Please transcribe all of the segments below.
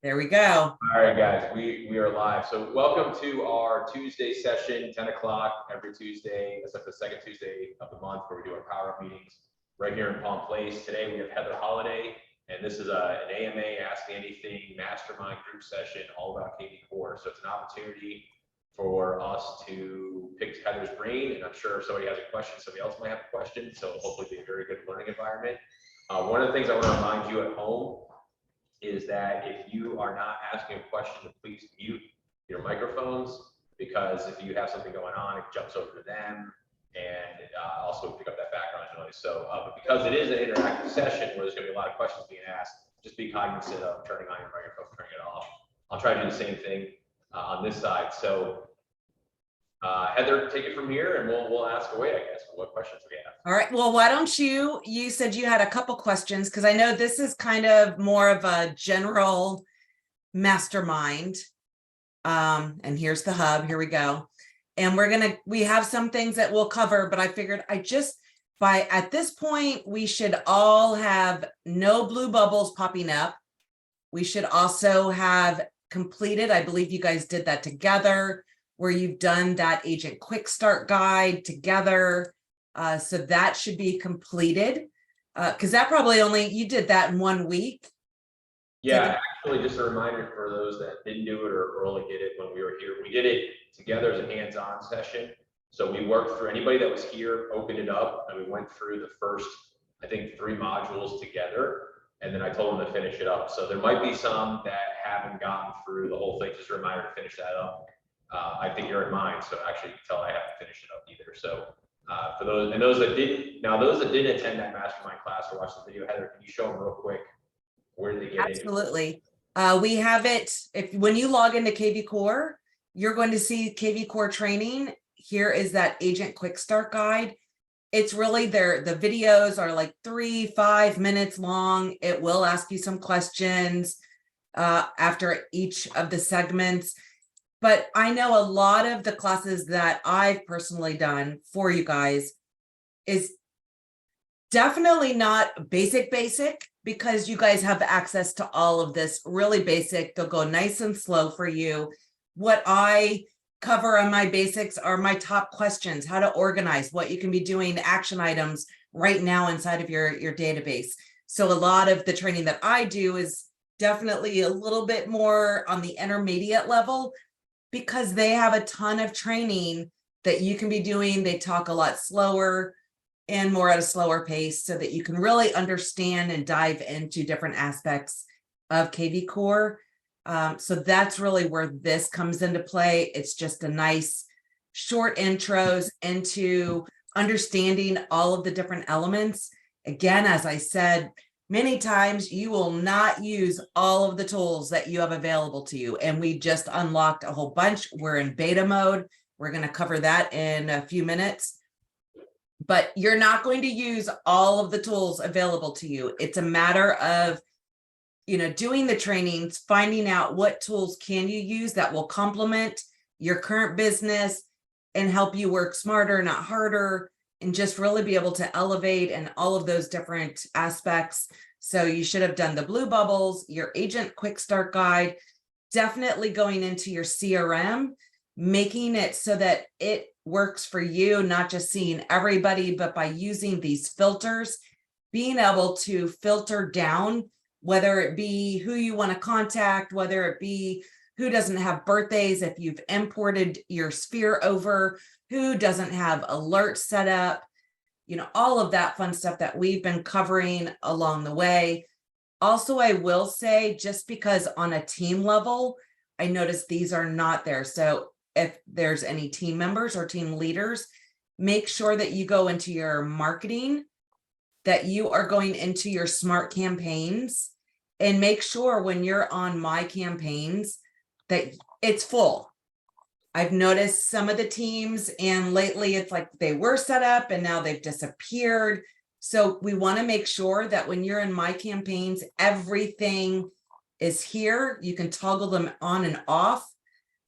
There we go. All right, guys, we are live. So welcome to our Tuesday session, 10 o'clock every Tuesday, except the second Tuesday of the month where we do our power up meetings right here in Palm Place. Today we have Heather Holiday, and this is an AMA Ask Me Anything Mastermind group session all about kvCORE. So it's an opportunity for us to pick Heather's brain, and I'm sure if somebody has a question, somebody else might have a question. So hopefully it'll be a very good learning environment. One of the things I want to remind you at home is that if you are not asking a question, please mute your microphones, because if you have something going on, it jumps over to them, and also pick up that background noise. So, but because it is an interactive session where there's going to be a lot of questions being asked, just be cognizant of turning on your microphone, turning it off. I'll try to do the same thing on this side. So, Heather, take it from here, and we'll ask away, I guess, what questions we have. All right. Well, why don't you said you had a couple questions, because I know this is kind of more of a general mastermind. And here's the hub. Here we go. And we have some things that we'll cover, but I figured at this point, we should all have no blue bubbles popping up. We should also have completed, I believe you guys did that together, where you've done that agent quick start guide together. So that should be completed, because that probably you did that in 1 week. Yeah, actually, just a reminder for those that didn't do it or only did it when we were here. We did it together as a hands-on session. So we worked through anybody that was here, opened it up, and we went through the first, I think, 3 modules together. And then I told them to finish it up. So there might be some that haven't gotten through the whole thing. Just a reminder to finish that up. I think you're in mine, so actually you can tell I haven't finished it up either. So for those that didn't attend that mastermind class or watch the video, Heather, can you show them real quick where did they get it? Absolutely. We have it. When you log into kvCORE, you're going to see kvCORE training. Here is that agent quick start guide. It's really there. The videos are like 3-5 minutes long. It will ask you some questions after each of the segments. But I know a lot of the classes that I've personally done for you guys is definitely not basic, because you guys have access to all of this really basic. They'll go nice and slow for you. What I cover on my basics are my top questions, how to organize, what you can be doing, action items right now inside of your database. So a lot of the training that I do is definitely a little bit more on the intermediate level, because they have a ton of training that you can be doing. They talk a lot slower and more at a slower pace, so that you can really understand and dive into different aspects of kvCORE. So that's really where this comes into play. It's just a nice short intros into understanding all of the different elements. Again, as I said many times, you will not use all of the tools that you have available to you. And we just unlocked a whole bunch. We're in beta mode. We're going to cover that in a few minutes. But you're not going to use all of the tools available to you. It's a matter of, doing the trainings, finding out what tools can you use that will complement your current business and help you work smarter, not harder, and just really be able to elevate and all of those different aspects. So you should have done the blue bubbles, your agent quick start guide, definitely going into your CRM, making it so that it works for you, not just seeing everybody, but by using these filters, being able to filter down, whether it be who you want to contact, whether it be who doesn't have birthdays, if you've imported your sphere over, who doesn't have alerts set up, all of that fun stuff that we've been covering along the way. Also, I will say, just because on a team level, I noticed these are not there. So if there's any team members or team leaders, make sure that you go into your marketing, that you are going into your smart campaigns, and make sure when you're on my campaigns that it's full. I've noticed some of the teams, and lately it's like they were set up and now they've disappeared. So we want to make sure that when you're in my campaigns, everything is here. You can toggle them on and off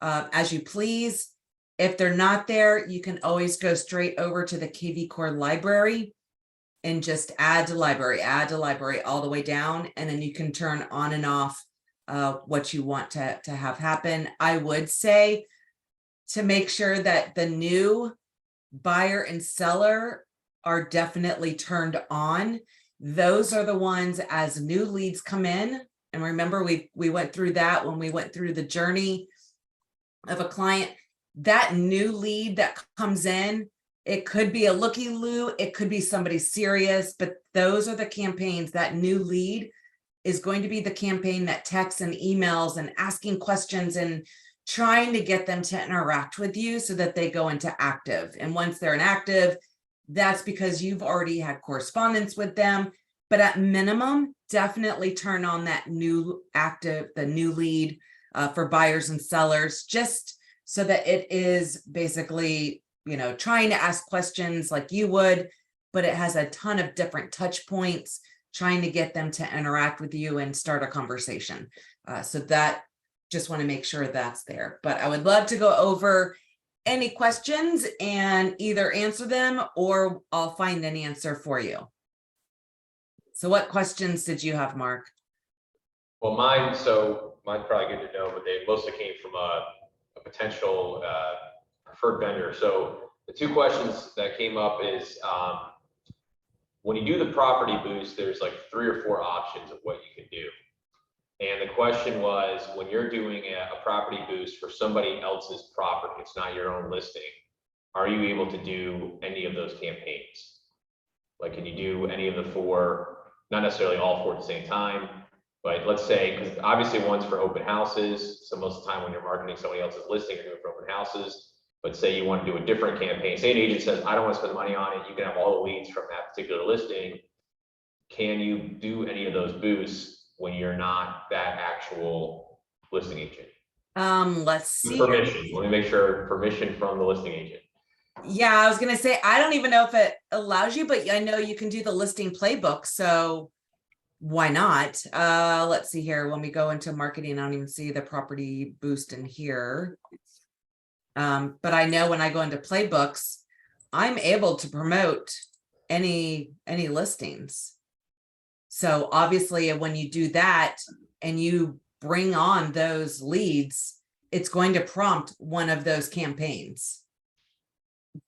as you please. If they're not there, you can always go straight over to the kvCORE library and just add to library all the way down. And then you can turn on and off what you want to have happen. I would say to make sure that the new buyer and seller are definitely turned on. Those are the ones as new leads come in. And remember, we went through that when we went through the journey of a client. That new lead that comes in, it could be a looky-loo, it could be somebody serious, but those are the campaigns. That new lead is going to be the campaign that texts and emails and asking questions and trying to get them to interact with you so that they go into active. And once they're in active, that's because you've already had correspondence with them. But at minimum, definitely turn on that new active, the new lead for buyers and sellers, just so that it is basically, trying to ask questions like you would, but it has a ton of different touch points, trying to get them to interact with you and start a conversation. So that, just want to make sure that's there. But I would love to go over any questions and either answer them or I'll find an answer for you. So what questions did you have, Mark? Well, mine's probably good to know, but they mostly came from a potential preferred vendor. So the two questions that came up is when you do the property boost, there's like 3 or 4 options of what you can do. And the question was, when you're doing a property boost for somebody else's property, it's not your own listing, are you able to do any of those campaigns? Like, can you do any of the 4, not necessarily all 4 at the same time, but let's say, because obviously one's for open houses. So most of the time when you're marketing somebody else's listing, you're doing it for open houses. But say you want to do a different campaign. Say an agent says, I don't want to spend money on it. You can have all the leads from that particular listing. Can you do any of those boosts when you're not that actual listing agent? Let's see. Permission. Let me make sure permission from the listing agent. Yeah, I was going to say, I don't even know if it allows you, but I know you can do the listing playbook. So why not? Let's see here. When we go into marketing, I don't even see the property boost in here. But I know when I go into playbooks, I'm able to promote any listings. So obviously when you do that and you bring on those leads, it's going to prompt one of those campaigns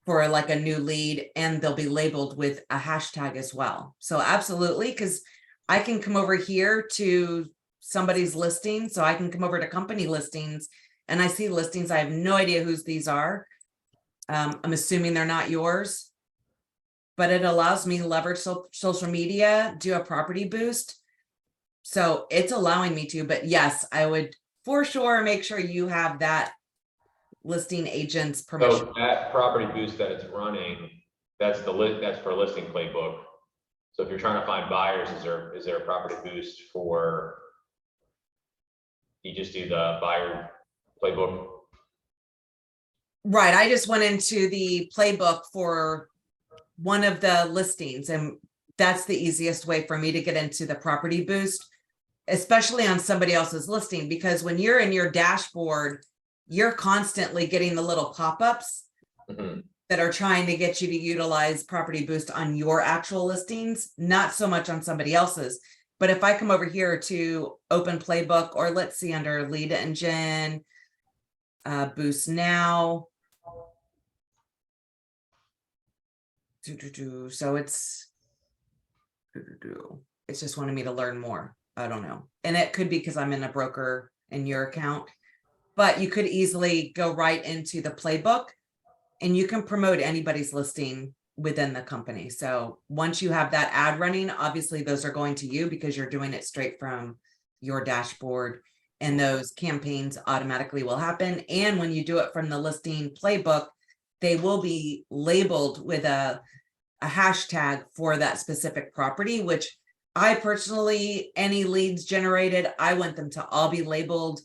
for like a new lead, and they'll be labeled with a hashtag as well. So absolutely, because I can come over here to somebody's listing. So I can come over to company listings and I see listings. I have no idea whose these are. I'm assuming they're not yours, but it allows me to leverage social media, do a property boost. So it's allowing me to, but yes, I would for sure make sure you have that listing agent's permission. So that property boost that it's running, that's for listing playbook. So if you're trying to find buyers, is there a property boost for, you just do the buyer playbook? Right. I just went into the playbook for one of the listings, and that's the easiest way for me to get into the property boost, especially on somebody else's listing, because when you're in your dashboard, you're constantly getting the little pop-ups that are trying to get you to utilize property boost on your actual listings, not so much on somebody else's. But if I come over here to open playbook, or let's see, under lead engine, boost now. So it's just wanting me to learn more. I don't know. And it could be because I'm in a broker in your account, but you could easily go right into the playbook and you can promote anybody's listing within the company. So once you have that ad running, obviously those are going to you because you're doing it straight from your dashboard, and those campaigns automatically will happen. And when you do it from the listing playbook, they will be labeled with a hashtag for that specific property, which I personally, any leads generated, I want them to all be labeled.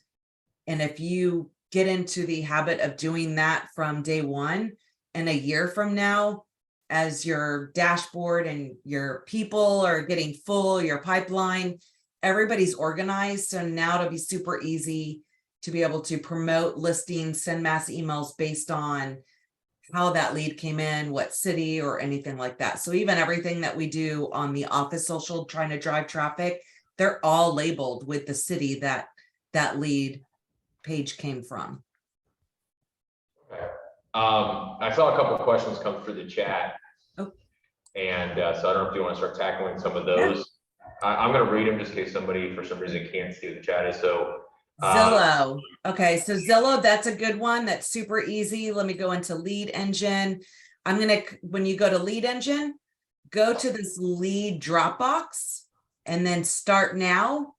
And if you get into the habit of doing that from day one, and a year from now, as your dashboard and your people are getting full, your pipeline, everybody's organized. So now it'll be super easy to be able to promote listings, send mass emails based on how that lead came in, what city or anything like that. So even everything that we do on the office social, trying to drive traffic, they're all labeled with the city that that lead page came from. Okay. I saw a couple of questions come through the chat. Oh. And so I don't know if you want to start tackling some of those. Yeah. I'm going to read them just in case somebody for some reason can't see what the chat is. So Zillow. Okay, so Zillow, that's a good one. That's super easy. Let me go into lead engine. When you go to lead engine, go to this lead Dropbox and then start now.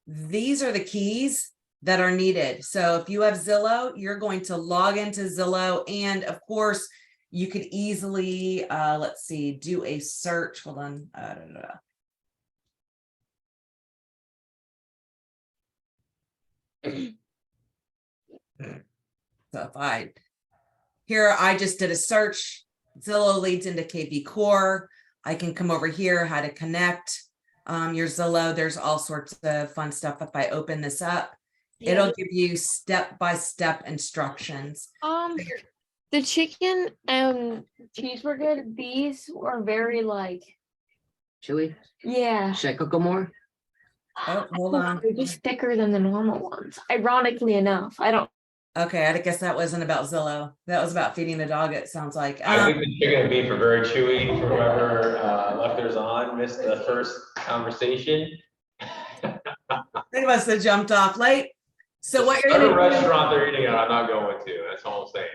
These are the keys that are needed. So if you have Zillow, you're going to log into Zillow. And of course, you could easily, let's see, do a search. Hold on. So if I just did a search, Zillow leads into kvCORE. I can come over here, how to connect your Zillow. There's all sorts of fun stuff. If I open this up, it'll give you step-by-step instructions. The chicken and cheeseburger, these were very like chewy. Yeah. Should I cook them more? Oh, hold on. They're just thicker than the normal ones. Ironically enough, I don't. Okay, I guess that wasn't about Zillow. That was about feeding the dog, it sounds like. I think the chicken and beef are very chewy. For whoever left theirs on, missed the first conversation. They must have jumped off late. So what you're going to gonna do, restaurant they're eating at, I'm not going to. That's all I'm saying.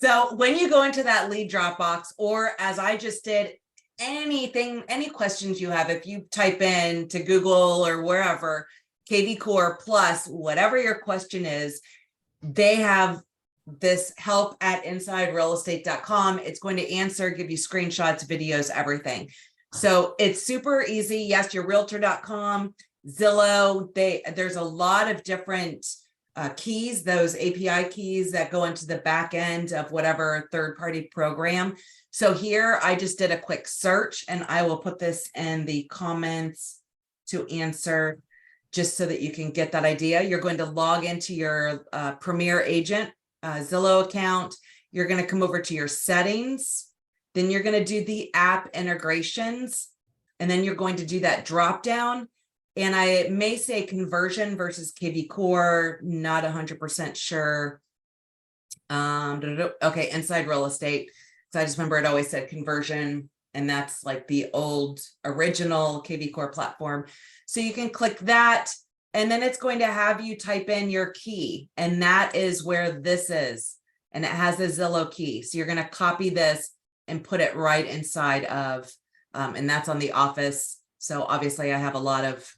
so when you go into that lead Dropbox, or as I just did, any questions you have, if you type in to Google or wherever, kvCORE plus whatever your question is, they have this help at insiderealestate.com. It's going to answer, give you screenshots, videos, everything. So it's super easy. Yes, your realtor.com, Zillow, there's a lot of different keys, those API keys that go into the back end of whatever third-party program. So here I just did a quick search, and I will put this in the comments to answer, just so that you can get that idea. You're going to log into your Premier Agent Zillow account. You're going to come over to your settings. Then you're going to do the app integrations. And then you're going to do that drop down. And I may say conversion versus kvCORE, not 100% sure. Okay, inside real estate. So I just remember it always said conversion, and that's like the old original kvCORE platform. So you can click that, and then it's going to have you type in your key, and that is where this is, and it has a Zillow key. So you're going to copy this and put it right inside of, and that's on the office. So obviously I have a lot of,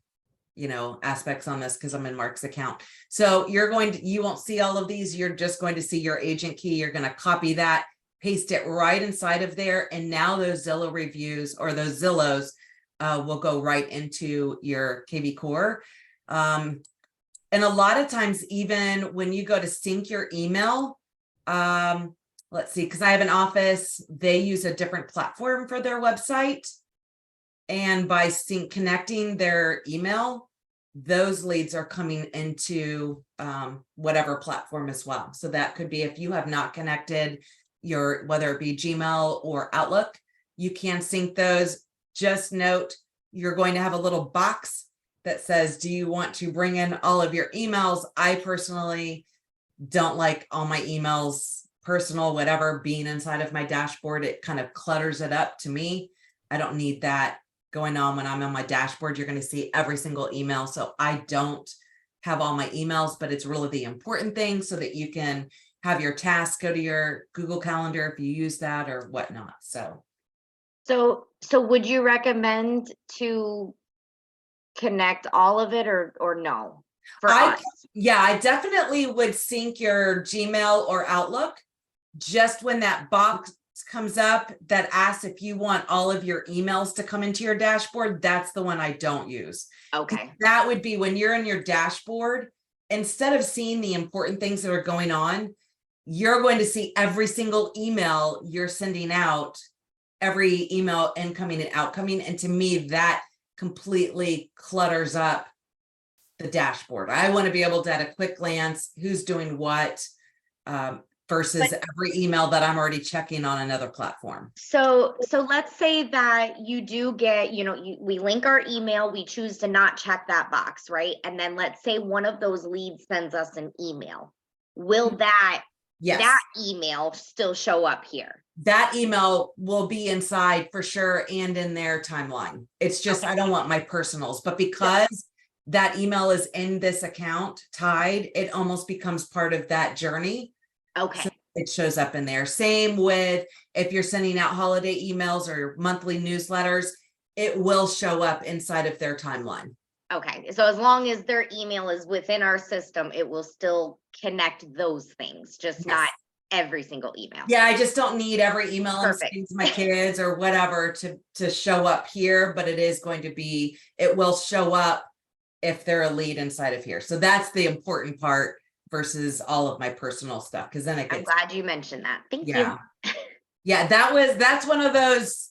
aspects on this because I'm in Mark's account. So you won't see all of these. You're just going to see your agent key. You're going to copy that, paste it right inside of there. And now those Zillow reviews or those Zillows will go right into your kvCORE. And a lot of times, even when you go to sync your email, let's see, because I have an office, they use a different platform for their website. And by connecting their email, those leads are coming into whatever platform as well. So that could be, if you have not connected whether it be Gmail or Outlook, you can sync those. Just note, you're going to have a little box that says, do you want to bring in all of your emails? I personally don't like all my emails, personal, whatever, being inside of my dashboard. It kind of clutters it up to me. I don't need that going on when I'm on my dashboard. You're going to see every single email. So I don't have all my emails, but it's really the important thing so that you can have your tasks go to your Google Calendar if you use that or whatnot. So would you recommend to connect all of it or no? Yeah, I definitely would sync your Gmail or Outlook. Just when that box comes up that asks if you want all of your emails to come into your dashboard, that's the one I don't use. Okay. That would be when you're in your dashboard, instead of seeing the important things that are going on, you're going to see every single email you're sending out, every email incoming and outcoming. And to me, that completely clutters up the dashboard. I want to be able to, at a quick glance, who's doing what. versus But- every email that I'm already checking on another platform. So let's say that you do get, we link our email, we choose to not check that box, right? And then let's say one of those leads sends us an email. Will that Yes, email still show up here? that email will be inside for sure and in their timeline. It's just, I don't want my personals, but because that email is in this account tied, it almost becomes part of that journey. Okay, It shows up in there. Same with if you're sending out holiday emails or monthly newsletters, it will show up inside of their timeline. okay. So as long as their email is within our system, it will still connect those things, just not every single email. Yeah, I just don't need every email I'm Perfect. sending to my kids or whatever to show up here, but it is going to be, it will show up if they're a lead inside of here. So that's the important part versus all of my personal stuff, because then it I'm gets, glad you mentioned that. Thank yeah. you. Yeah, that's one of those,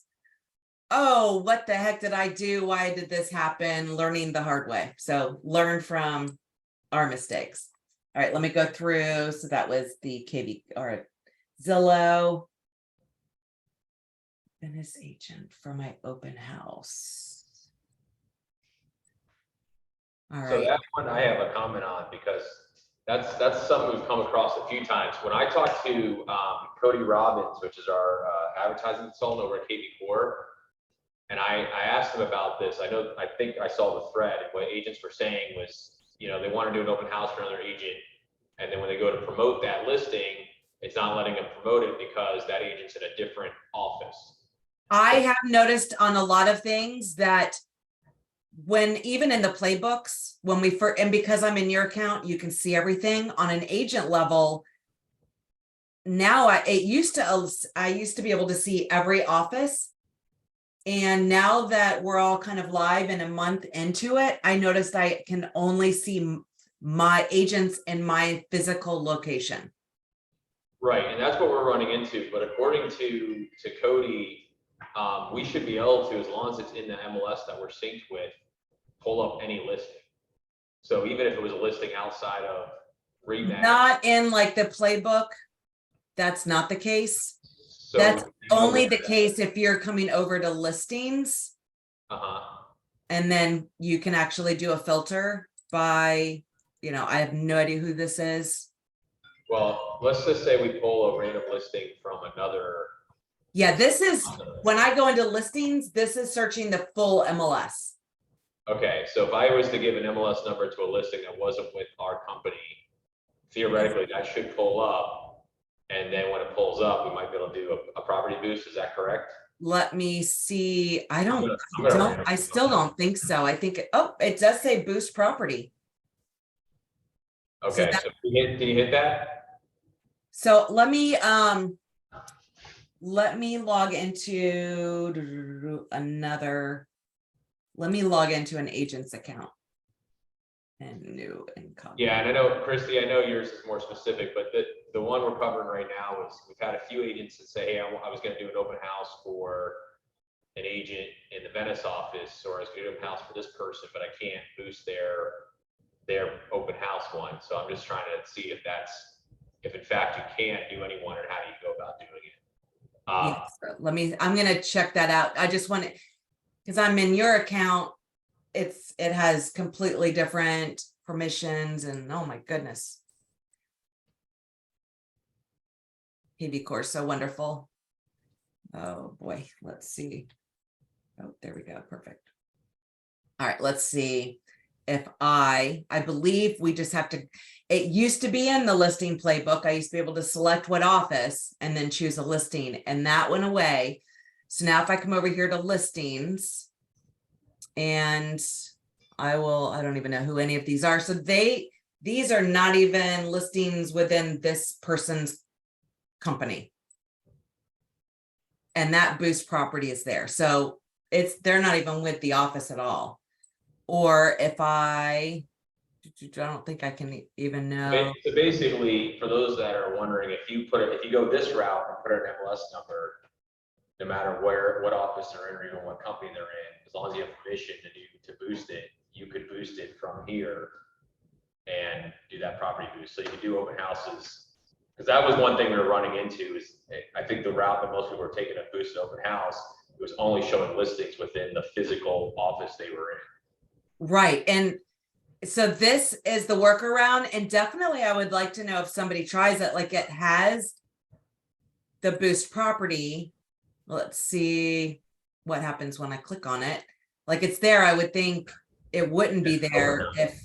oh, what the heck did I do? Why did this happen? Learning the hard way. So learn from our mistakes. All right, let me go through. So that was the KV or Zillow. Business agent for my open house. All So right. that one I have a comment on because that's something we've come across a few times. When I talked to Cody Robbins, which is our advertising consultant over at kvCORE, and I asked him about this. I think I saw the thread. What agents were saying was, they want to do an open house for another agent, and then when they go to promote that listing, it's not letting them promote it because that agent's in a different office. I have noticed on a lot of things that when even in the playbooks, when we first, and because I'm in your account, you can see everything on an agent level. Now I used to be able to see every office. And now that we're all kind of live and a month into it, I noticed I can only see my agents in my physical location. Right, and that's what we're running into. But according to Cody, we should be able to, as long as it's in the MLS that we're synced with, pull up any listing. So even if it was a listing outside of REMAX, Not in like the playbook. That's not the case. so That's only the case if you're coming over to listings. And then you can actually do a filter by, I have no idea who this is. Well, let's just say we pull a random listing from another. Yeah, this is, when I go into listings, this is searching the full MLS. Okay, so if I was to give an MLS number to a listing that wasn't with our company, theoretically that should pull up. And then when it pulls up, we might be able to do a property boost. Is that correct? Let me see. I I'm still don't think so. I think, it does say boost property. Okay, so can you hit that? So let me log into let me log into an agent's account and new income. Yeah, and I know, Christy, I know yours is more specific, but the one we're covering right now is we've had a few agents that say, hey, I was going to do an open house for an agent in the Venice office, or I was going to do an open house for this person, but I can't boost their open house one. So I'm just trying to see if in fact you can't do anyone, and how do you go about doing it. Yes, I'm going to check that out. I just want to, because I'm in your account, it has completely different permissions and oh my goodness. kvCORE, so wonderful. Oh boy, let's see. Oh, there we go. Perfect. All right, let's see if I believe we just have to, it used to be in the listing playbook. I used to be able to select what office and then choose a listing, and that went away. So now if I come over here to listings, and I don't even know who any of these are. So these are not even listings within this person's company. And that boost property is there. So they're not even with the office at all. Or if I don't think I can even know. So basically, for those that are wondering, if you go this route and put an MLS number, no matter what office they're in or even what company they're in, as long as you have permission to boost it, you could boost it from here and do that property boost. So you can do open houses Because that was one thing we were running into is I think the route that most people were taking at Boost Open House, it was only showing listings within the physical office they were in. Right. And so this is the workaround, and definitely I would like to know if somebody tries it, like it has the Boost property. Let's see what happens when I click on it. Like it's there. I would think it wouldn't be there if,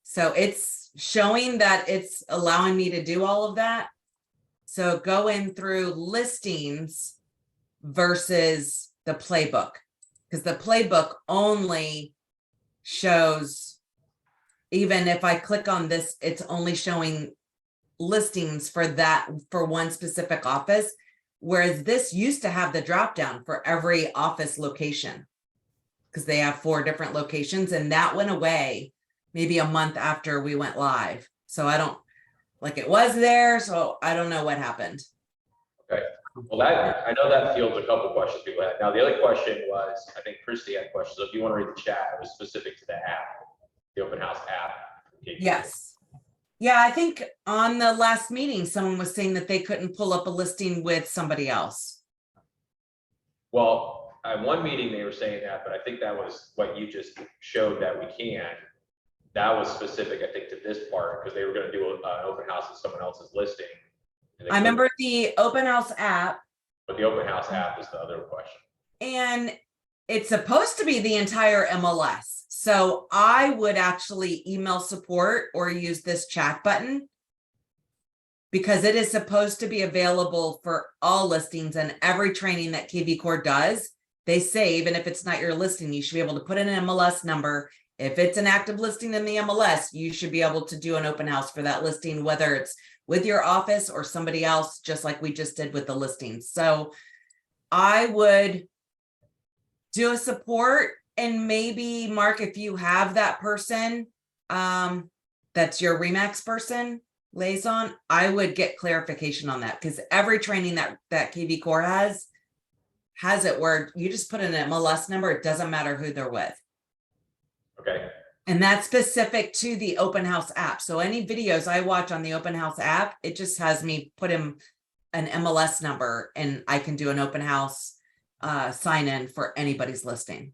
so it's showing that it's allowing me to do all of that. So go in through listings versus the playbook, because the playbook only shows, even if I click on this, it's only showing listings for that, for one specific office. Whereas this used to have the drop down for every office location, because they have 4 different locations, and that went away maybe a month after we went live. So I don't, like it was there, so I don't know what happened. Okay. Well, that I know that fields a couple questions people had. Now, the other question was, I think Christy had questions. So if you want to read the chat, it was specific to the app, the Open House app. Yes. Yeah, I think on the last meeting, someone was saying that they couldn't pull up a listing with somebody else. Well, at one meeting they were saying that, but I think that was what you just showed that we can. That was specific, I think, to this part, because they were going to do an open house with someone else's listing. I remember the Open House app, But the Open House app is the other question. and it's supposed to be the entire MLS. So I would actually email support or use this chat button, because it is supposed to be available for all listings, and every training that kvCORE does, they save. And if it's not your listing, you should be able to put in an MLS number. If it's an active listing in the MLS, you should be able to do an open house for that listing, whether it's with your office or somebody else, just like we just did with the listings. So I would do a support, and maybe Mark, if you have that person, that's your REMAX person, liaison, I would get clarification on that, because every training that kvCORE has it where you just put in an MLS number. It doesn't matter who they're with. Okay. And that's specific to the Open House app. So any videos I watch on the Open House app, it just has me put in an MLS number, and I can do an open house sign in for anybody's listing.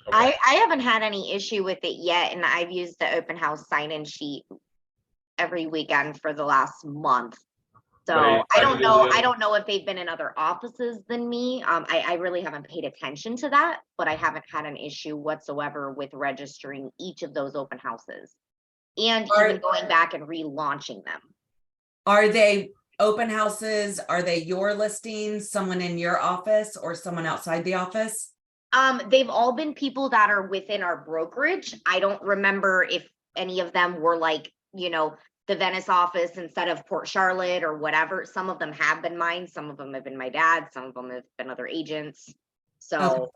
Okay. I haven't had any issue with it yet, and I've used the open house sign-in sheet every weekend for the last month. So Right. I don't know if they've been in other offices than me. I really haven't paid attention to that, but I haven't had an issue whatsoever with registering each of those open houses and even going back and relaunching them. Are they open houses? Are they your listings, someone in your office or someone outside the office? They've all been people that are within our brokerage. I don't remember if any of them were like, you know, the Venice office instead of Port Charlotte or whatever. Some of them have been mine. Some of them have been my dad. Some of them have been other agents. So,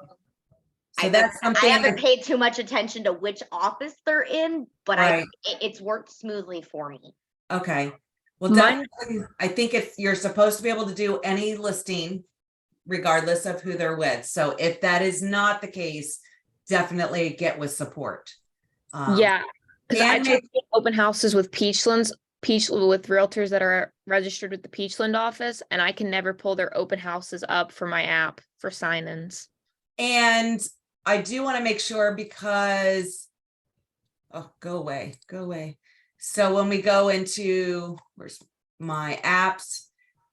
So that's something I haven't paid too much attention to which office they're in, but Right. it's worked smoothly for me. Okay. Well, Mine- definitely, I think if you're supposed to be able to do any listing, regardless of who they're with. So if that is not the case, definitely get with support. Yeah, because I and tried to get open houses with with realtors that are registered with the Peachland office, and I can never pull their open houses up for my app for sign-ins. And I do want to make sure, because, oh, go away. So when we go into, where's my apps,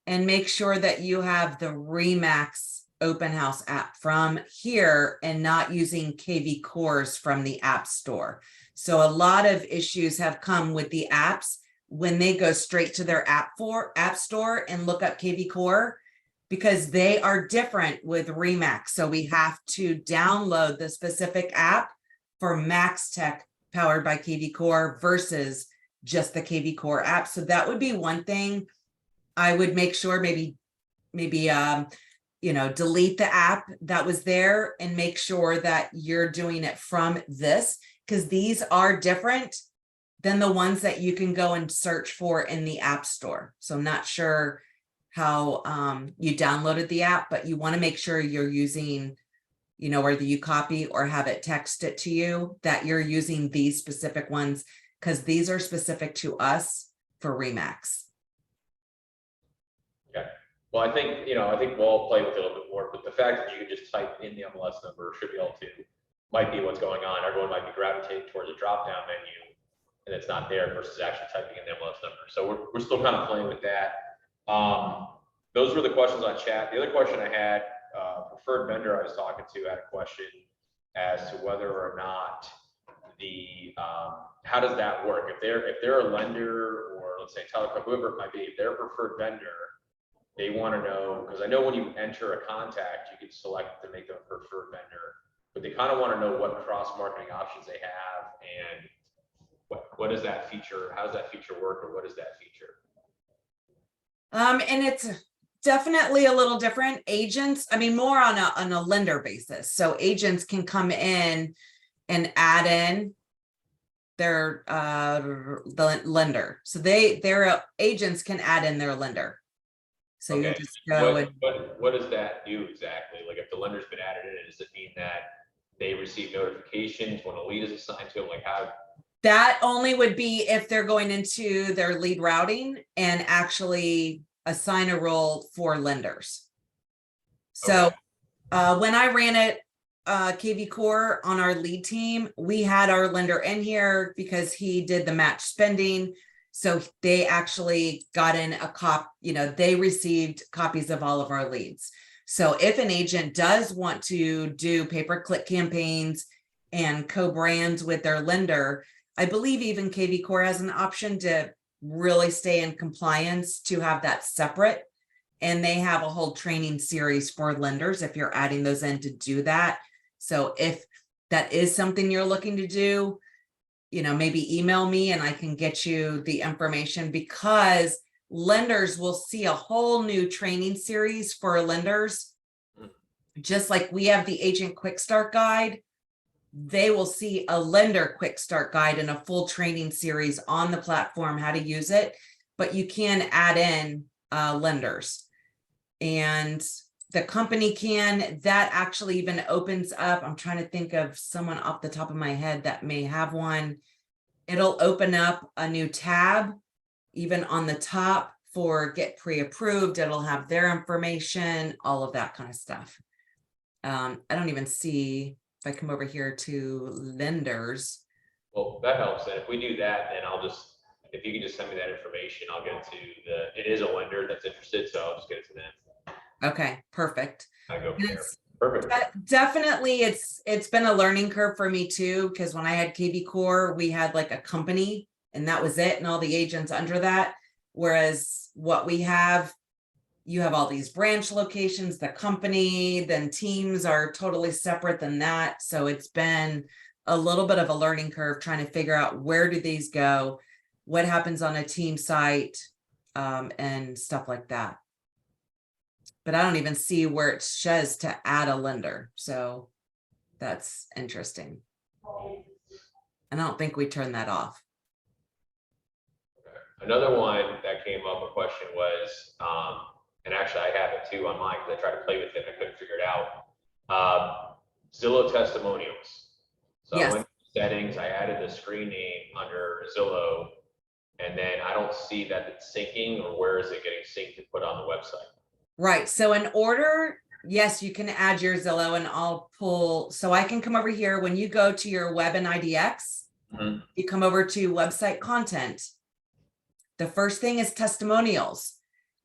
and make sure that you have the REMAX open house app from here and not using kvCORE's from the app store. So a lot of issues have come with the apps when they go straight to their app store and look up kvCORE, because they are different with REMAX. So we have to download the specific app for MAXtech powered by kvCORE versus just the kvCORE app. So that would be one thing I would make sure, maybe delete the app that was there and make sure that you're doing it from this, because these are different than the ones that you can go and search for in the app store. So I'm not sure how you downloaded the app, but you want to make sure you're using, whether you copy or have it text it to you, that you're using these specific ones, because these are specific to us for REMAX. Okay. Well, I think we'll play with it a little bit more, but the fact that you can just type in the MLS number should be able to, might be what's going on. Everyone might be gravitating towards a drop-down menu and it's not there versus actually typing in the MLS number. So we're still kind of playing with that. Those were the questions on chat. The other question I had, preferred vendor I was talking to had a question as to whether or not how does that work? If they're a lender, or let's say telecom, whoever it might be, if they're a preferred vendor, they want to know, because I know when you enter a contact, you can select to make them a preferred vendor, but they kind of want to know what cross-marketing options they have and what is that feature, how does that feature work, or what is that feature? And it's definitely a little different. Agents, I mean, more on a lender basis. So agents can come in and add in their the lender. So their agents can add in their lender. So Okay. you just go what does that do exactly? Like if the lender's been added in, does it mean that they receive notifications when a lead is assigned to them? Like how? That only would be if they're going into their lead routing and actually assign a role for lenders. So when I ran it, kvCORE on our lead team, we had our lender in here because he did the match spending. So they actually got in they received copies of all of our leads. So if an agent does want to do pay-per-click campaigns and co-brands with their lender, I believe even kvCORE has an option to really stay in compliance to have that separate. And they have a whole training series for lenders if you're adding those in to do that. So if that is something you're looking to do, maybe email me and I can get you the information, because lenders will see a whole new training series for lenders. Just like we have the agent quick start guide, they will see a lender quick start guide and a full training series on the platform, how to use it, but you can add in lenders. And the company that actually even opens up, I'm trying to think of someone off the top of my head that may have one. It'll open up a new tab, even on the top for get pre-approved. It'll have their information, all of that kind of stuff. I don't even see, if I come over here to lenders. Well, that helps. And if we do that, then if you can just send me that information, I'll get it to it is a lender that's interested, so I'll just get it to them. Okay, perfect. I go from there. Perfect. Definitely, it's been a learning curve for me too, because when I had kvCORE, we had like a company and that was it, and all the agents under that. Whereas what we have, you have all these branch locations, the company, then teams are totally separate than that. So it's been a little bit of a learning curve trying to figure out where do these go, what happens on a team site, and stuff like that. But I don't even see where it says to add a lender. So that's interesting. And I don't think we turned that off. Okay. Another one that came up, a question was, and actually I have it too on mine because I tried to play with it and I couldn't figure it out. Zillow testimonials. So Yes. I went to settings, I added the screen name under Zillow, and then I don't see that it's syncing, or where is it getting synced to put on the website? Right. So in order, yes, you can add your Zillow, and I'll pull. So I can come over here. When you go to your web and IDX, you come over to website content. The first thing is testimonials.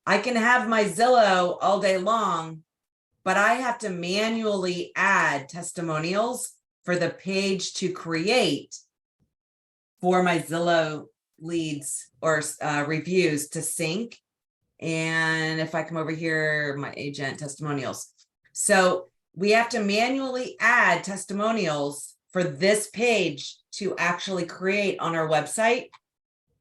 I can have my Zillow all day long, but I have to manually add testimonials for the page to create for my Zillow leads or reviews to sync. And if I come over here, my agent testimonials. So we have to manually add testimonials for this page to actually create on our website.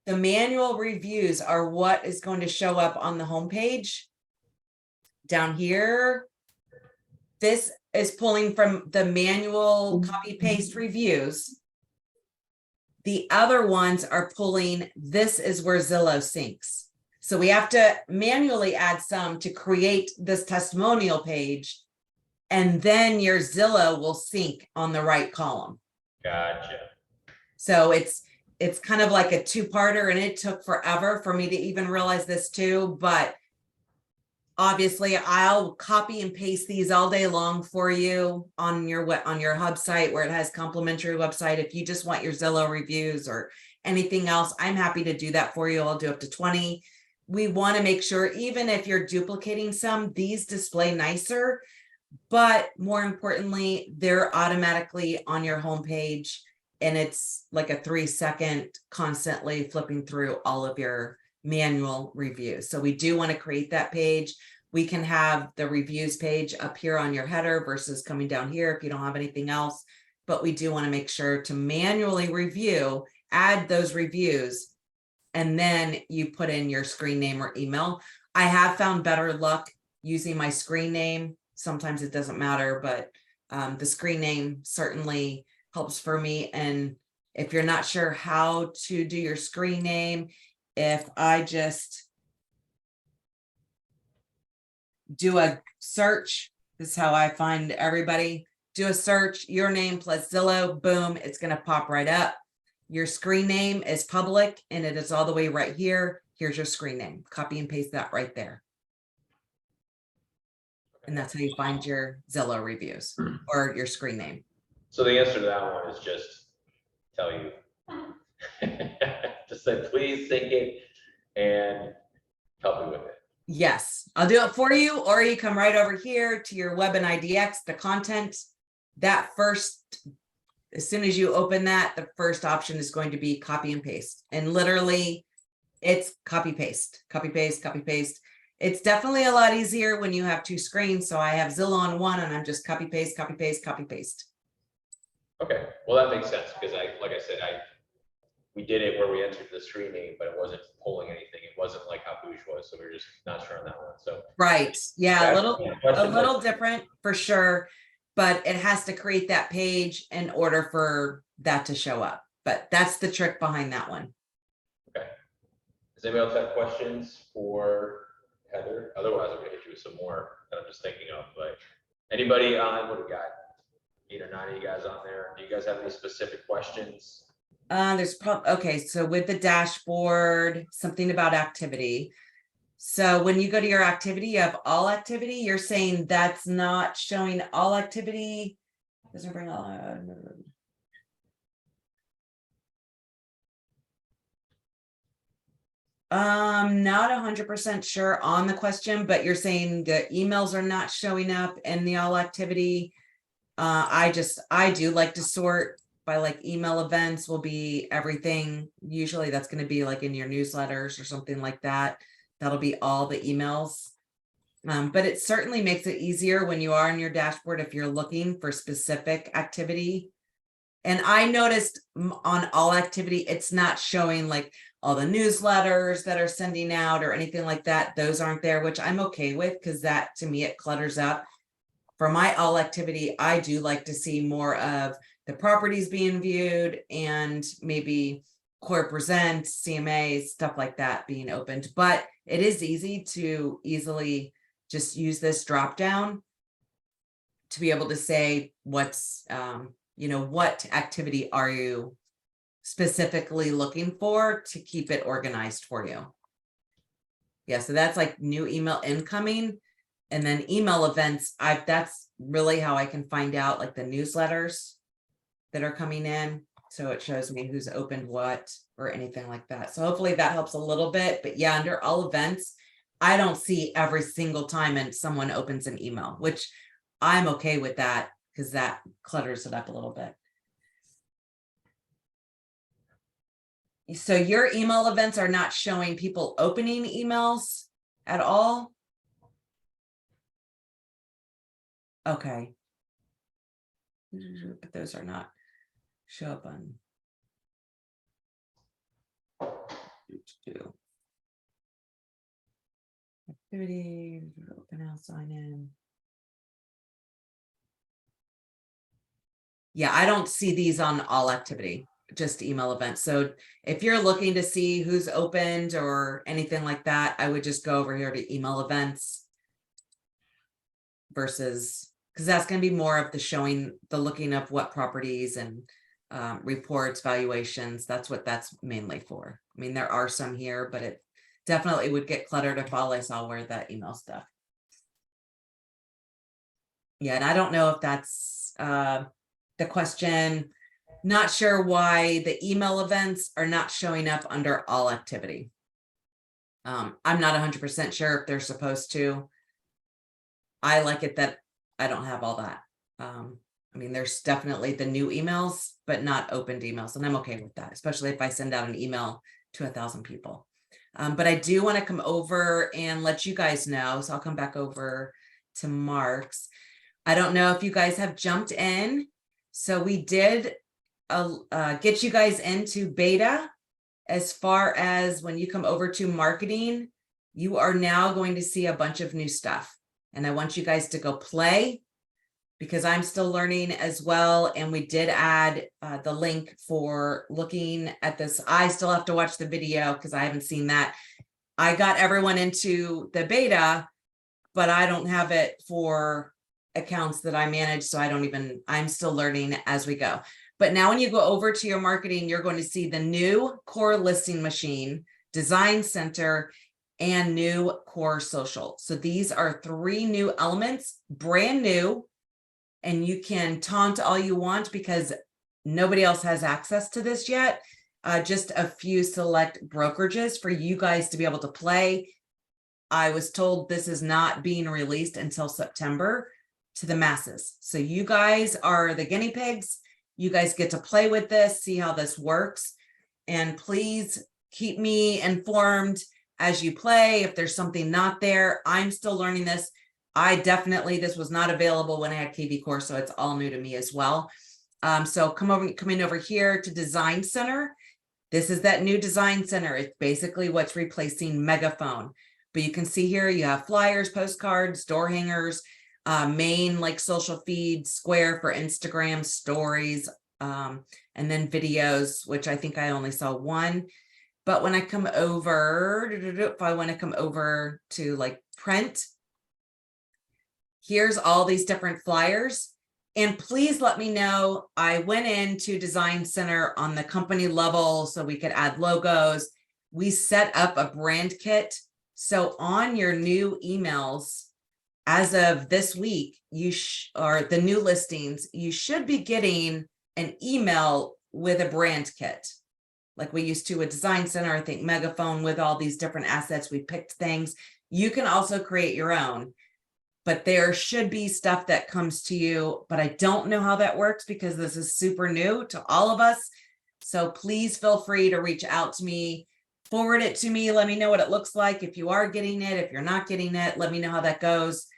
The manual reviews are what is going to show up on the homepage. Down here, this is pulling from the manual copy paste reviews. The other ones are pulling, this is where Zillow syncs. So we have to manually add some to create this testimonial page, and then your Zillow will sync on the right column. Gotcha. So it's it's kind of like a two-parter, and it took forever for me to even realize this too, but obviously I'll copy and paste these all day long for you on your hub site where it has complimentary website. If you just want your Zillow reviews or anything else, I'm happy to do that for you. I'll do up to 20. We want to make sure, even if you're duplicating some, these display nicer, but more importantly, they're automatically on your homepage, and it's like a 3-second constantly flipping through all of your manual reviews. So we do want to create that page. We can have the reviews page up here on your header versus coming down here if you don't have anything else, but we do want to make sure to manually review, add those reviews, and then you put in your screen name or email. I have found better luck using my screen name. Sometimes it doesn't matter, but the screen name certainly helps for me. And if you're not sure how to do your screen name, if I just do a search, this is how I find everybody. Do a search, your name plus Zillow, boom, it's going to pop right up. Your screen name is public and it is all the way right here. Here's your screen name. Copy and paste that right there. And that's how you find your Zillow reviews or your screen name. So the answer to that one is just tell you. Just say, please sync it and help me with it. Yes, I'll do it for you, or you come right over here to your web and IDX, the content. That first, as soon as you open that, the first option is going to be copy and paste. And literally it's copy, paste, copy, paste, copy, paste. It's definitely a lot easier when you have two screens. So I have Zillow on one and I'm just copy, paste, copy, paste, copy, paste. Okay, well, that makes sense because like I said, we did it where we entered the screen name, but it wasn't pulling anything. It wasn't like how Boosh was. So we were just not sure on that one. So right. Yeah, that's a little different for sure, but it has to create that page in order for that to show up. But that's the trick behind that one. Okay. Does anybody else have questions for Heather? Otherwise, I'm gonna hit you with some more that I'm just thinking of. But anybody on, what do we got? 8 or 9 of you guys on there. Do you guys have any specific questions? There's probably, okay, so with the dashboard, something about activity. So when you go to your activity, you have all activity. You're saying that's not showing all activity. Doesn't bring all. Not 100% sure on the question, but you're saying the emails are not showing up in the all activity. I do like to sort by like email events will be everything. Usually that's going to be like in your newsletters or something like that. That'll be all the emails. But it certainly makes it easier when you are in your dashboard if you're looking for specific activity. And I noticed on all activity, it's not showing like all the newsletters that are sending out or anything like that. Those aren't there, which I'm okay with because that to me, it clutters up. For my all activity, I do like to see more of the properties being viewed and maybe core present, CMA, stuff like that being opened. But it is easy to easily just use this drop down to be able to say what's, what activity are you specifically looking for to keep it organized for you. Yeah, so that's like new email incoming. And then email events, that's really how I can find out like the newsletters that are coming in. So it shows me who's opened what or anything like that. So hopefully that helps a little bit. But yeah, under all events, I don't see every single time and someone opens an email, which I'm okay with that because that clutters it up a little bit. So your email events are not showing people opening emails at all? Okay. But those are not show up on. Activity, open house sign in. Yeah, I don't see these on all activity, just email events. So if you're looking to see who's opened or anything like that, I would just go over here to email events versus, because that's going to be more of the showing, the looking up what properties and reports, valuations. That's what that's mainly for. I mean, there are some here, but it definitely would get cluttered if all I saw were that email stuff. Yeah, and I don't know if that's the question. Not sure why the email events are not showing up under all activity. I'm not 100% sure if they're supposed to. I like it that I don't have all that. I mean, there's definitely the new emails, but not opened emails. And I'm okay with that, especially if I send out an email to 1,000 people. But I do want to come over and let you guys know. So I'll come back over to Mark's. I don't know if you guys have jumped in. So we did get you guys into beta. As far as when you come over to marketing, you are now going to see a bunch of new stuff. And I want you guys to go play, because I'm still learning as well. And we did add the link for looking at this. I still have to watch the video because I haven't seen that. I got everyone into the beta, but I don't have it for accounts that I manage. So I'm still learning as we go. But now when you go over to your marketing, you're going to see the new core listing machine, design center, and new core social. So these are 3 new elements, brand new. And you can taunt all you want because nobody else has access to this yet. Just a few select brokerages for you guys to be able to play. I was told this is not being released until September to the masses. So you guys are the guinea pigs. You guys get to play with this, see how this works. And please keep me informed as you play. If there's something not there, I'm still learning this. This was not available when I had kvCORE, so it's all new to me as well. So coming over here to Design Center. This is that new Design Center. It's basically what's replacing Megaphone. But you can see here, you have flyers, postcards, door hangers, main like social feed, Square for Instagram stories, and then videos, which I think I only saw one. But when I come over, if I want to come over to like print, here's all these different flyers. And please let me know. I went into Design Center on the company level so we could add logos. We set up a brand kit. So on your new emails, as of this week, or the new listings, you should be getting an email with a brand kit. Like we used to with Design Center, I think Megaphone with all these different assets, we picked things. You can also create your own. But there should be stuff that comes to you, but I don't know how that works because this is super new to all of us. So please feel free to reach out to me, forward it to me. Let me know what it looks like. If you are getting it, if you're not getting it, let me know how that goes.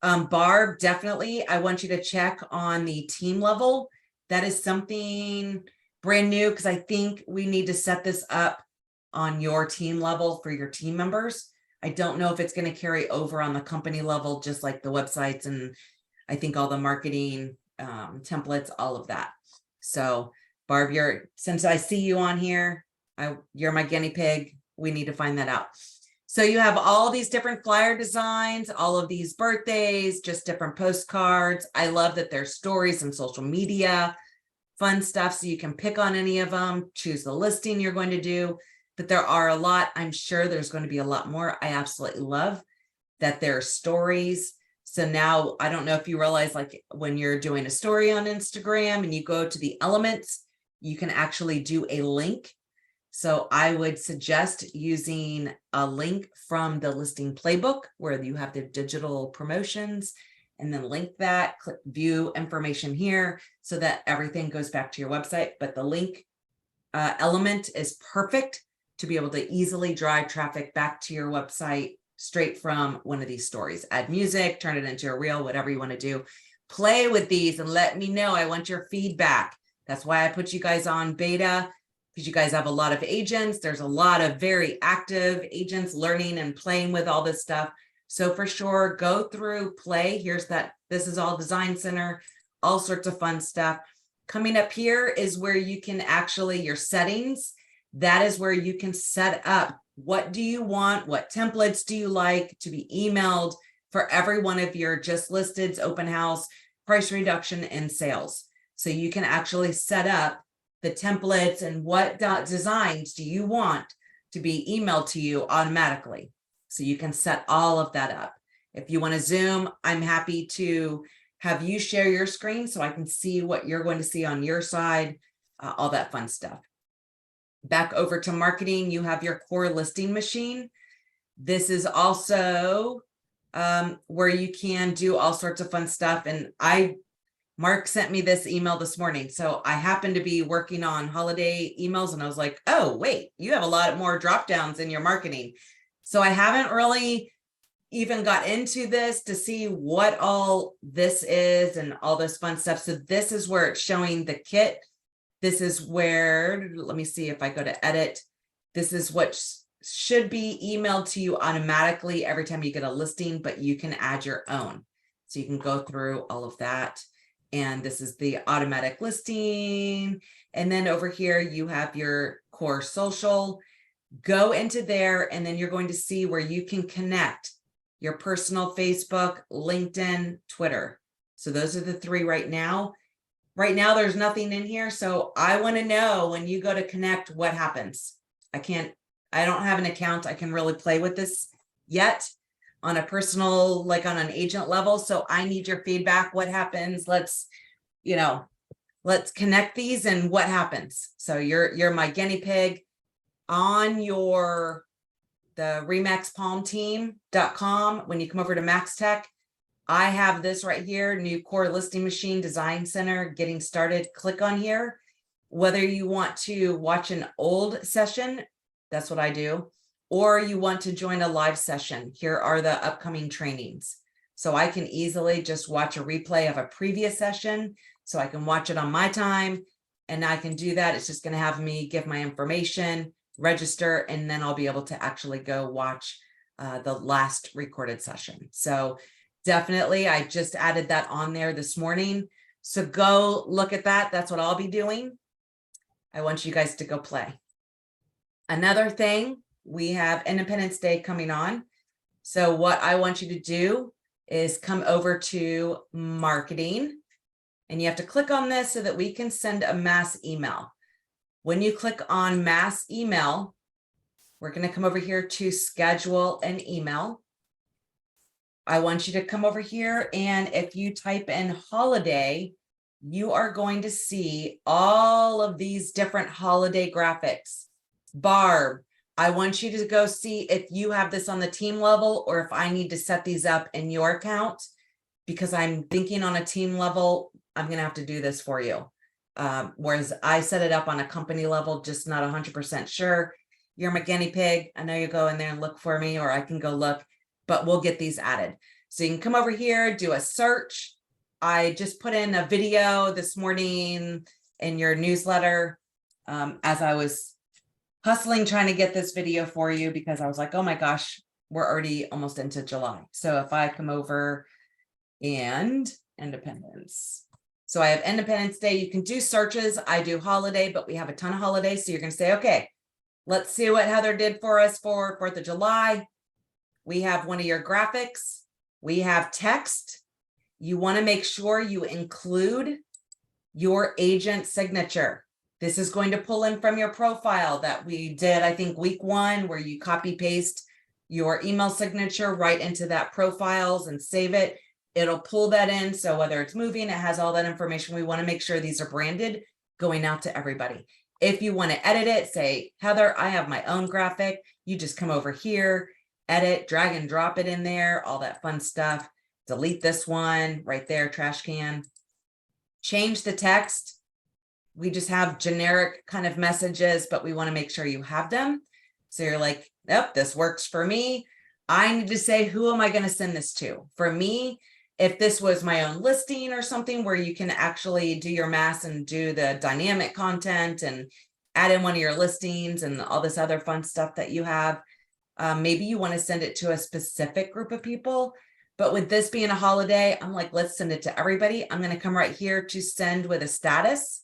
Barb, definitely, I want you to check on the team level. That is something brand new because I think we need to set this up on your team level for your team members. I don't know if it's going to carry over on the company level, just like the websites and I think all the marketing templates, all of that. So Barb, since I see you on here, you're my guinea pig. We need to find that out. So you have all these different flyer designs, all of these birthdays, just different postcards. I love that there's stories and social media, fun stuff. So you can pick on any of them, choose the listing you're going to do. But there are a lot. I'm sure there's going to be a lot more. I absolutely love that there are stories. So now I don't know if you realize, like when you're doing a story on Instagram and you go to the elements, you can actually do a link. So I would suggest using a link from the listing playbook where you have the digital promotions and then link that, click view information here so that everything goes back to your website. But the link element is perfect to be able to easily drive traffic back to your website straight from one of these stories. Add music, turn it into a reel, whatever you want to do. Play with these and let me know. I want your feedback. That's why I put you guys on beta, because you guys have a lot of agents. There's a lot of very active agents learning and playing with all this stuff. So for sure, go through, play. This is all Design Center, all sorts of fun stuff. Coming up here is where you can actually, your settings, that is where you can set up what do you want, what templates do you like to be emailed for every one of your just listeds, open house, price reduction, and sales. So you can actually set up the templates and what designs do you want to be emailed to you automatically. So you can set all of that up. If you want to Zoom, I'm happy to have you share your screen so I can see what you're going to see on your side, all that fun stuff. Back over to marketing, you have your core listing machine. This is also where you can do all sorts of fun stuff. And Mark sent me this email this morning. So I happened to be working on holiday emails and I was like, oh, wait, you have a lot more drop downs in your marketing. So I haven't really even got into this to see what all this is and all this fun stuff. So this is where it's showing the kit. This is where, let me see if I go to edit. This is what should be emailed to you automatically every time you get a listing, but you can add your own. So you can go through all of that. And this is the automatic listing. And then over here, you have your core social. Go into there, and then you're going to see where you can connect your personal Facebook, LinkedIn, Twitter. So those are the three right now. Right now, there's nothing in here. So I want to know when you go to connect, what happens. I don't have an account. I can really play with this yet on a personal, like on an agent level. So I need your feedback. What happens? Let's connect these and what happens. So you're my guinea pig on the REMAXPalmTeam.com. When you come over to MAXtech, I have this right here, new core listing machine design center, getting started. Click on here. Whether you want to watch an old session, that's what I do, or you want to join a live session, here are the upcoming trainings. So I can easily just watch a replay of a previous session. So I can watch it on my time and I can do that. It's just going to have me give my information, register, and then I'll be able to actually go watch the last recorded session. So definitely, I just added that on there this morning. So go look at that. That's what I'll be doing. I want you guys to go play. Another thing, we have Independence Day coming on. So what I want you to do is come over to marketing, and you have to click on this so that we can send a mass email. When you click on mass email, we're going to come over here to schedule an email. I want you to come over here, and if you type in holiday, you are going to see all of these different holiday graphics. Barb, I want you to go see if you have this on the team level or if I need to set these up in your account, because I'm thinking on a team level, I'm going to have to do this for you. Whereas I set it up on a company level, just not 100% sure. You're my guinea pig. I know you go in there and look for me, or I can go look, but we'll get these added. So you can come over here, do a search. I just put in a video this morning in your newsletter as I was hustling, trying to get this video for you, because I was like, oh my gosh, we're already almost into July. So if I come over and Independence. So I have Independence Day. You can do searches. I do holiday, but we have a ton of holidays. So you're going to say, okay, let's see what Heather did for us for 4th of July. We have one of your graphics. We have text. You want to make sure you include your agent signature. This is going to pull in from your profile that we did, I think, week 1, where you copy paste your email signature right into that profiles and save it. It'll pull that in. So whether it's moving, it has all that information. We want to make sure these are branded, going out to everybody. If you want to edit it, say, Heather, I have my own graphic. You just come over here, edit, drag and drop it in there, all that fun stuff. Delete this one right there, trash can. Change the text. We just have generic kind of messages, but we want to make sure you have them. So you're like, nope, this works for me. I need to say, who am I going to send this to? For me, if this was my own listing or something where you can actually do your mass and do the dynamic content and add in one of your listings and all this other fun stuff that you have, maybe you want to send it to a specific group of people. But with this being a holiday, I'm like, let's send it to everybody. I'm going to come right here to send with a status.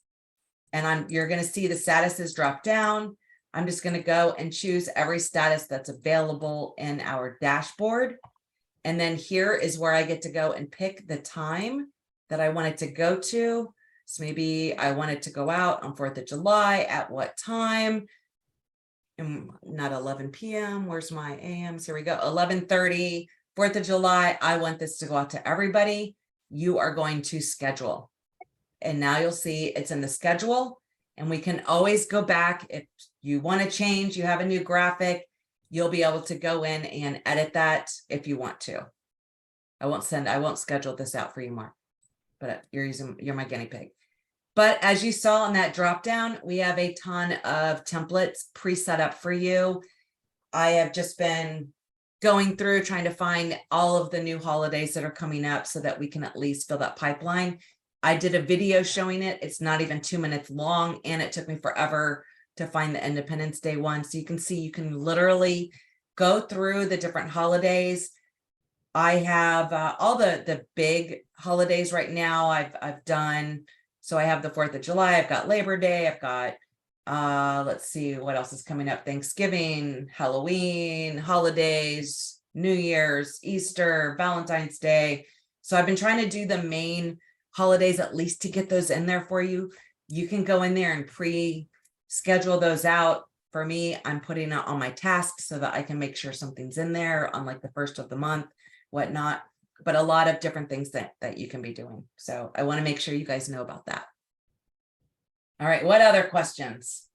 And you're going to see the statuses drop down. I'm just going to go and choose every status that's available in our dashboard. And then here is where I get to go and pick the time that I want it to go to. So maybe I wanted to go out on 4th of July at what time? And not 11 p.m. Where's my AMs? Here we go. 11:30, 4th of July. I want this to go out to everybody. You are going to schedule. And now you'll see it's in the schedule, and we can always go back. If you want to change, you have a new graphic, you'll be able to go in and edit that if you want to. I won't schedule this out for you, Mark, but you're my guinea pig. But as you saw in that drop down, we have a ton of templates pre-set up for you. I have just been going through trying to find all of the new holidays that are coming up so that we can at least fill that pipeline. I did a video showing it. It's not even 2 minutes long, and it took me forever to find the Independence Day one. So you can see, you can literally go through the different holidays. I have all the big holidays right now. I've done. So I have the 4th of July, I've got Labor Day, I've got, let's see what else is coming up. Thanksgiving, Halloween, holidays, New Year's, Easter, Valentine's Day. So I've been trying to do the main holidays, at least to get those in there for you. You can go in there and pre-schedule those out. For me, I'm putting it on my tasks so that I can make sure something's in there on like the 1st of the month, whatnot. But a lot of different things that you can be doing. So I want to make sure you guys know about that. All right, what other questions?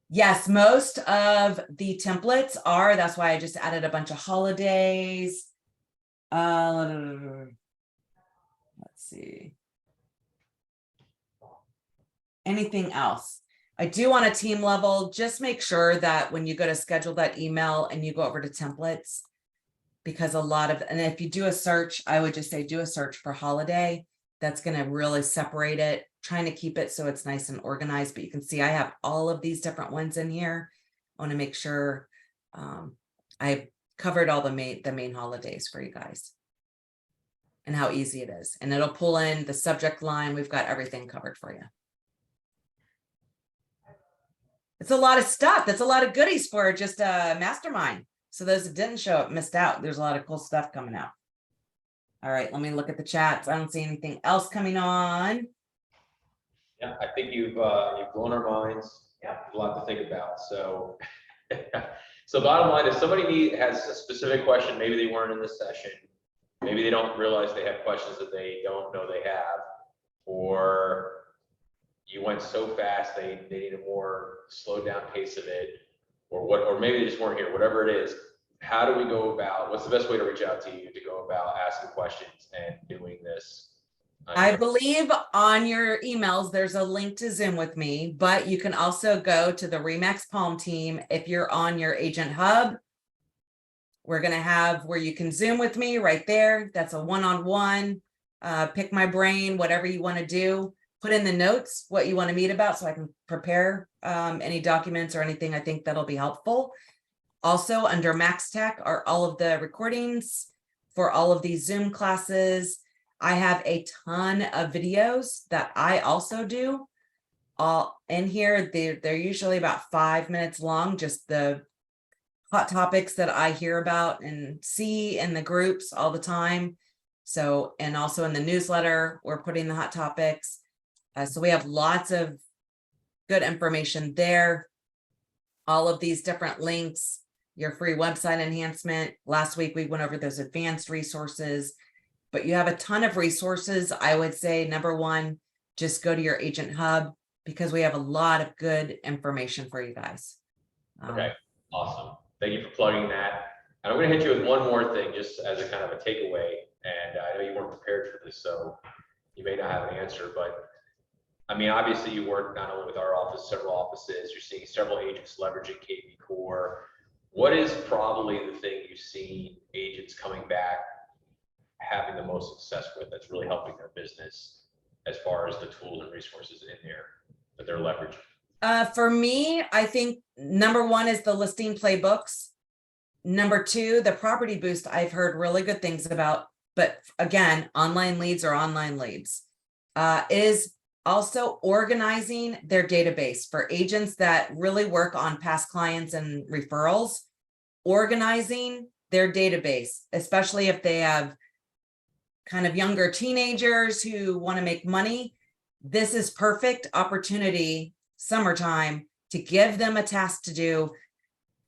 Yes, most of the templates are, that's why I just added a bunch of holidays. Let's see. Anything else? I do want a team level. Just make sure that when you go to schedule that email and you go over to templates, because a lot of, and if you do a search, I would just say do a search for holiday. That's going to really separate it, trying to keep it so it's nice and organized. But you can see I have all of these different ones in here. I want to make sure I've covered all the main holidays for you guys and how easy it is. And it'll pull in the subject line. We've got everything covered for you. It's a lot of stuff. That's a lot of goodies for just a mastermind. So those that didn't show up missed out. There's a lot of cool stuff coming out. All right, let me look at the chats. I don't see anything else coming on. Yeah, I think you've blown our minds. Yeah, a lot to think about. So, so bottom line, if somebody has a specific question, maybe they weren't in this session, maybe they don't realize they have questions that they don't know they have, or you went so fast they need a more slowed down pace of it, or maybe they just weren't here, whatever it is. How do we go about, what's the best way to reach out to you to go about asking questions and doing this? I believe on your emails, there's a link to Zoom with me, but you can also go to the REMAX Palm team. If you're on your agent hub, we're going to have where you can Zoom with me right there. That's a one-on-one, pick my brain, whatever you want to do. Put in the notes what you want to meet about so I can prepare any documents or anything I think that'll be helpful. Also under MAXtech are all of the recordings for all of these Zoom classes. I have a ton of videos that I also do all in here. They're usually about 5 minutes long, just the hot topics that I hear about and see in the groups all the time. So, and also in the newsletter, we're putting the hot topics. So we have lots of good information there. All of these different links, your free website enhancement. Last week, we went over those advanced resources, but you have a ton of resources. I would say, number one, just go to your agent hub because we have a lot of good information for you guys. Okay, awesome. Thank you for plugging that. And I'm going to hit you with one more thing, just as a kind of a takeaway. And I know you weren't prepared for this, so you may not have an answer, but I mean, obviously you work not only with our office, several offices, you're seeing several agents leveraging kvCORE. What is probably the thing you've seen agents coming back having the most success with that's really helping their business as far as the tools and resources in there that they're leveraging? For me, I think number one is the listing playbooks. Number two, the property boost I've heard really good things about, but again, online leads are online leads. Is also organizing their database for agents that really work on past clients and referrals, organizing their database, especially if they have kind of younger teenagers who want to make money. this is perfect opportunity, summertime, to give them a task to do,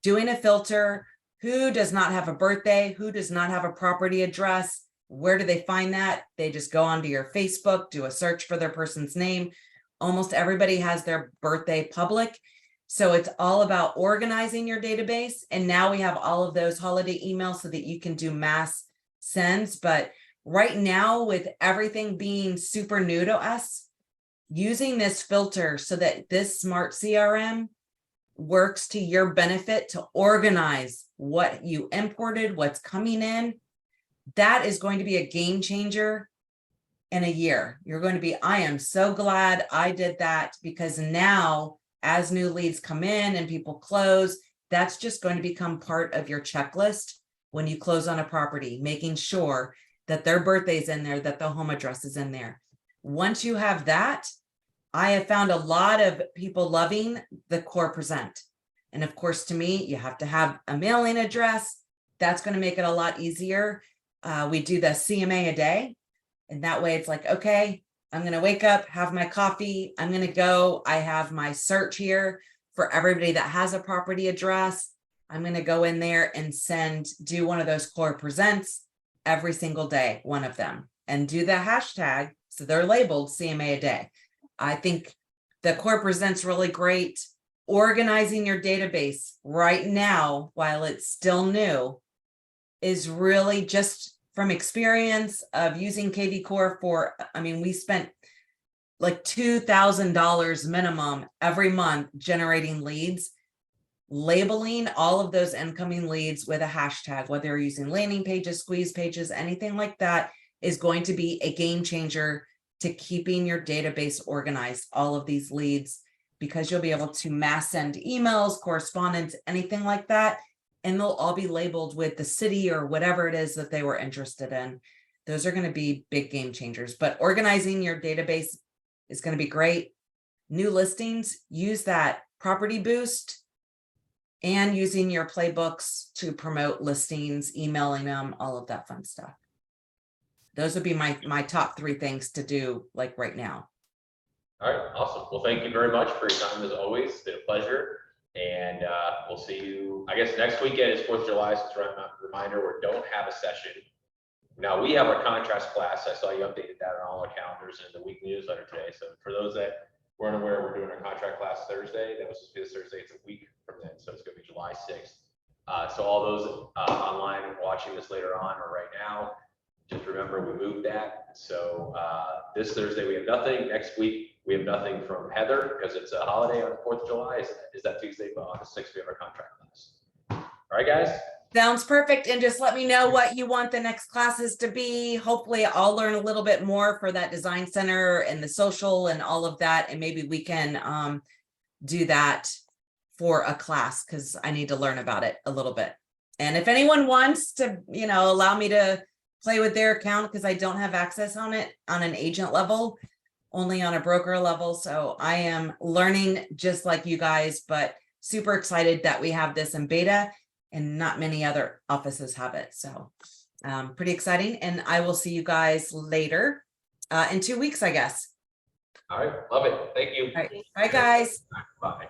doing a filter. Who does not have a birthday? Who does not have a property address? Where do they find that? They just go onto your Facebook, do a search for their person's name. Almost everybody has their birthday public. So it's all about organizing your database. And now we have all of those holiday emails so that you can do mass sends. But right now, with everything being super new to us, using this filter so that this smart CRM works to your benefit to organize what you imported, what's coming in, that is going to be a game changer in a year. You're going to be, I am so glad I did that, because now as new leads come in and people close, that's just going to become part of your checklist when you close on a property, making sure that their birthday's in there, that the home address is in there. Once you have that, I have found a lot of people loving the Core Present. And of course, to me, you have to have a mailing address. That's going to make it a lot easier. We do the CMA a day. And that way it's like, okay, I'm going to wake up, have my coffee. I'm going to go. I have my search here for everybody that has a property address. I'm going to go in there and do one of those Core Presents every single day, one of them, and do the hashtag. So they're labeled CMA a day. I think the Core Present's really great. Organizing your database right now, while it's still new, is really, just from experience of using kvCORE for, I mean, we spent like $2,000 minimum every month generating leads, labeling all of those incoming leads with a hashtag, whether you're using landing pages, squeeze pages, anything like that, is going to be a game changer to keeping your database organized, all of these leads, because you'll be able to mass send emails, correspondence, anything like that. And they'll all be labeled with the city or whatever it is that they were interested in. Those are going to be big game changers, but organizing your database is going to be great. New listings, use that property boost, and using your playbooks to promote listings, emailing them, all of that fun stuff. Those would be my top 3 things to do, like right now. All right, awesome. Well, thank you very much for your time as always. It's been a pleasure. And we'll see you, I guess next weekend is 4th of July, so it's a reminder, we don't have a session. Now we have our contrast class. I saw you updated that on all our calendars in the weekly newsletter today. So for those that weren't aware, we're doing our contract class Thursday. That was supposed to be this Thursday. It's a week from then, so it's going to be July 6th. So all those online and watching this later on or right now, just remember we moved that. So this Thursday we have nothing. Next week we have nothing from Heather because it's a holiday on the 4th of July. Is that Tuesday? But on the 6th we have our contract class. All right, guys. Sounds perfect. And just let me know what you want the next classes to be. Hopefully I'll learn a little bit more for that design center and the social and all of that. And maybe we can do that for a class, because I need to learn about it a little bit. And if anyone wants to, allow me to play with their account, because I don't have access on it on an agent level, only on a broker level. So I am learning just like you guys, but super excited that we have this in beta and not many other offices have it. So pretty exciting. And I will see you guys later in 2 weeks, I guess. All right. Love it. Thank you. All right. Bye, guys. Bye.